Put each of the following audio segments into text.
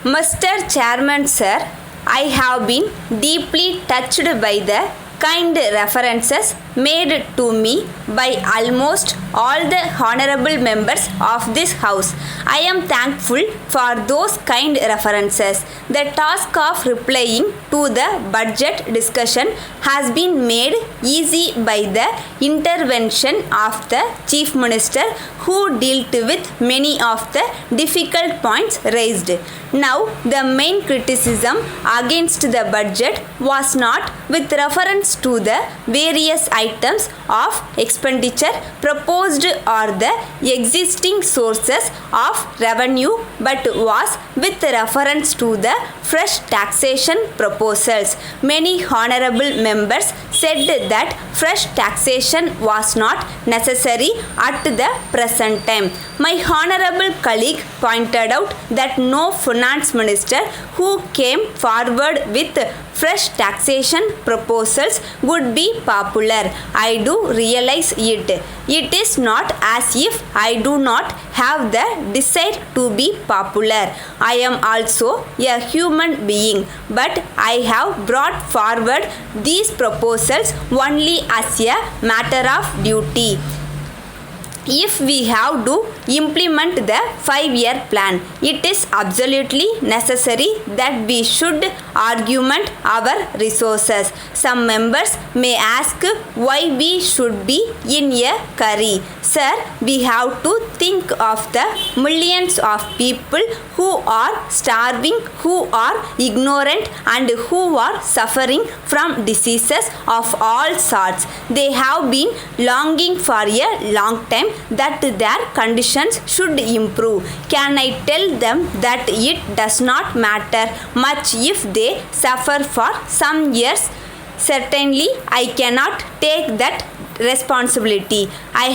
Mr. Chairman, sir, I have been deeply touched by the kind references made to me by almost all the honorable members of this house. I am thankful for those kind references. The task of replying to the budget discussion has been made easy by the intervention of the Chief Minister, who dealt with many of the difficult points raised. Now, the main criticism against the budget was not with reference to the various items of expenditure proposed or the existing sources of revenue, but was with reference to the fresh taxation proposals. Many honorable members said that fresh taxation was not necessary at the present time. My honorable colleague pointed out that no finance minister who came forward with fresh taxation proposals would be popular. I do realize it. It is not as if I do not have the desire to be popular. I am also a human being, but I have brought forward these proposals only as a matter of duty. If we have to implement the 5-year plan, it is absolutely necessary that we should augment our resources. Some members may ask why we should be in a hurry. Sir, we have to think of the millions of people who are starving, who are ignorant, and who are suffering from diseases of all sorts. They have been longing for a long time that their conditions should improve. Can I tell them that it does not matter much if they suffer for some years? Certainly, I cannot take that responsibility. I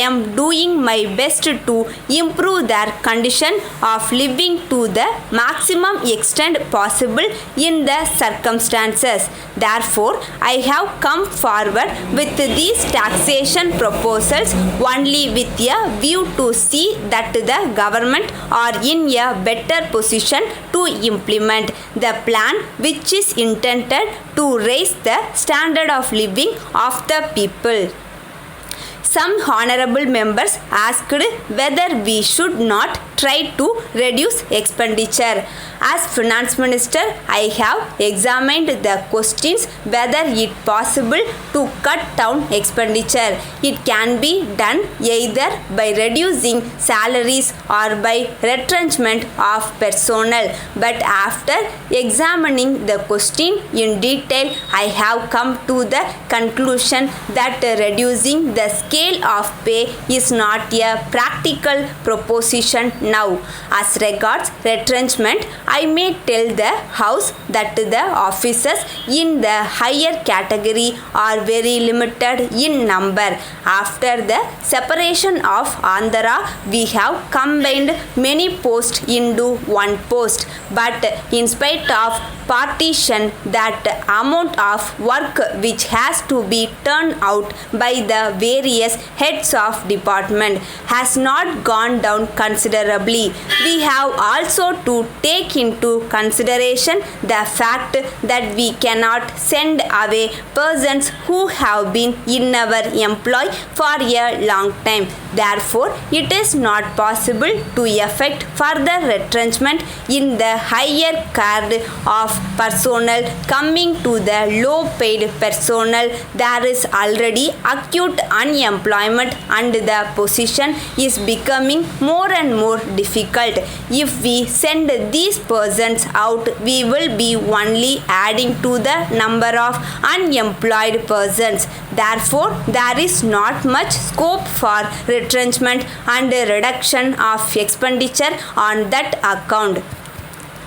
am doing my best to improve their condition of living to the maximum extent possible in the circumstances. Therefore, I have come forward with these taxation proposals only with a view to see that the government are in a better position to implement the plan, which is intended to raise the standard of living of the people. Some honorable members asked whether we should not try to reduce expenditure. As Finance Minister, I have examined the questions whether it possible to cut down expenditure. It can be done either by reducing salaries or by retrenchment of personnel. But after examining the question in detail, I have come to the conclusion that reducing the scale of pay is not a practical proposition now. As regards retrenchment, I may tell the House that the officers in the higher category are very limited in number. After the separation of Andhra, we have combined many posts into one post. But in spite of partition, that amount of work which has to be turned out by the various heads of department has not gone down considerably. We have also to take into consideration the fact that we cannot send away persons who have been in our employ for a long time. Therefore, it is not possible to effect further retrenchment in the higher card of personnel coming to the low paid personnel. There is already acute unemployment and the position is becoming more and more difficult. If we send these persons out, we will be only adding to the number of unemployed persons. Therefore, there is not much scope for retrenchment and reduction of expenditure on that account.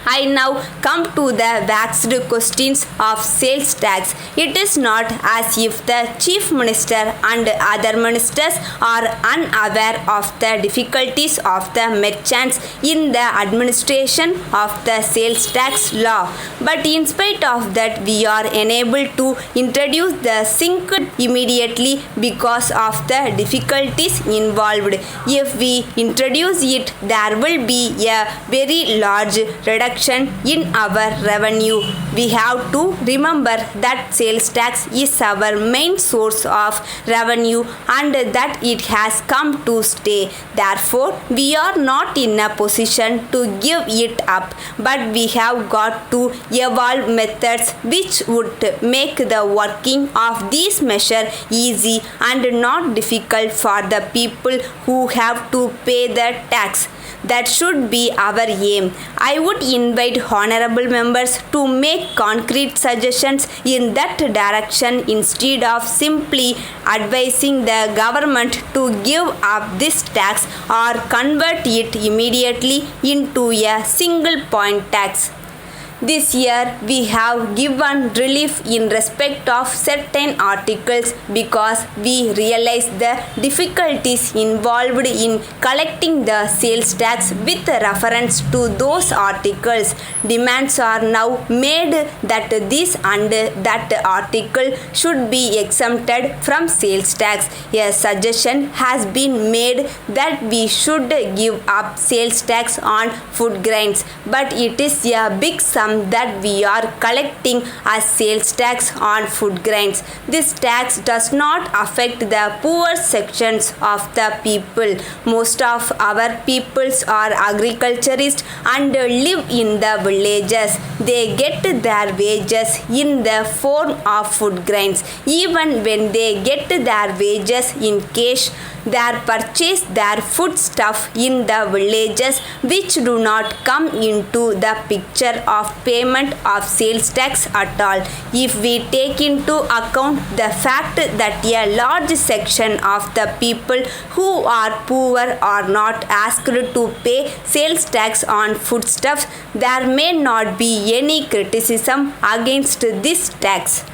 I now come to the vexed questions of sales tax. It is not as if the Chief Minister and other ministers are unaware of the difficulties of the merchants in the administration of the sales tax law. But in spite of that, we are unable to introduce the sink immediately because of the difficulties involved. If we introduce it, there will be a very large reduction in our revenue. We have to remember that sales tax is our main source of revenue and that it has come to stay. Therefore, we are not in a position to give it up, but we have got to evolve methods which would make the working of this measure easy and not difficult for the people who have to pay the tax. That should be our aim. I would invite honorable members to make concrete suggestions in that direction instead of simply advising the government to give up this tax or convert it immediately into a single point tax. This year, we have given relief in respect of certain articles because we realize the difficulties involved in collecting the sales tax with reference to those articles. Demands are now made that this and that article should be exempted from sales tax. A suggestion has been made that we should give up sales tax on food grains, but it is a big sum that we are collecting as sales tax on food grains. This tax does not affect the poor sections of the people. Most of our peoples are agriculturists and live in the villages. They get their wages in the form of food grains. Even when they get their wages in cash, they purchase their foodstuff in the villages, which do not come into the picture of payment of sales tax at all. If we take into account the fact that a large section of the people who are poor are not asked to pay sales tax on foodstuffs, there may not be any criticism against this tax.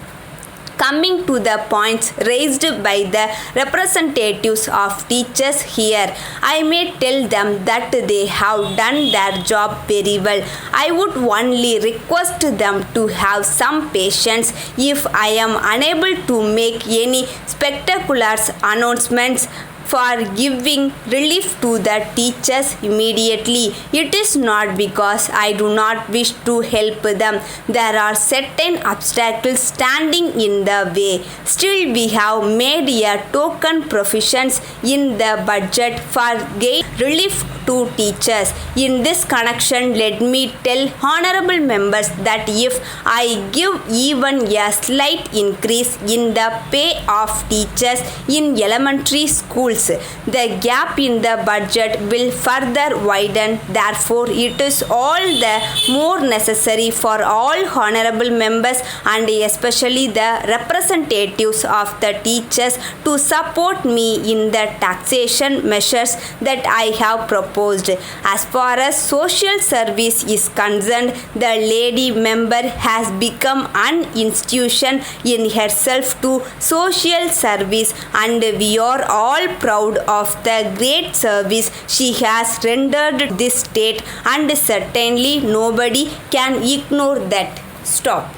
Coming to the points raised by the representatives of teachers here, I may tell them that they have done their job very well. I would only request them to have some patience if I am unable to make any spectacular announcements for giving relief to the teachers immediately. It is not because I do not wish to help them. There are certain obstacles standing in the way. Still, we have made a token provisions in the budget for giving relief to teachers. In this connection, let me tell honorable members that if I give even a slight increase in the pay of teachers in elementary schools, the gap in the budget will further widen. Therefore, it is all the more necessary for all honorable members and especially the representatives of the teachers to support me in the taxation measures that I have proposed. As far as social service is concerned, the lady member has become an institution in herself to social service, and we are all proud of the great service she has rendered this state, and certainly nobody can ignore that. Stop.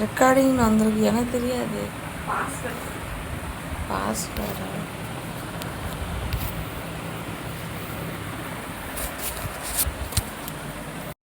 Recording வந்திருக்கு எனக்கு தெரியாது password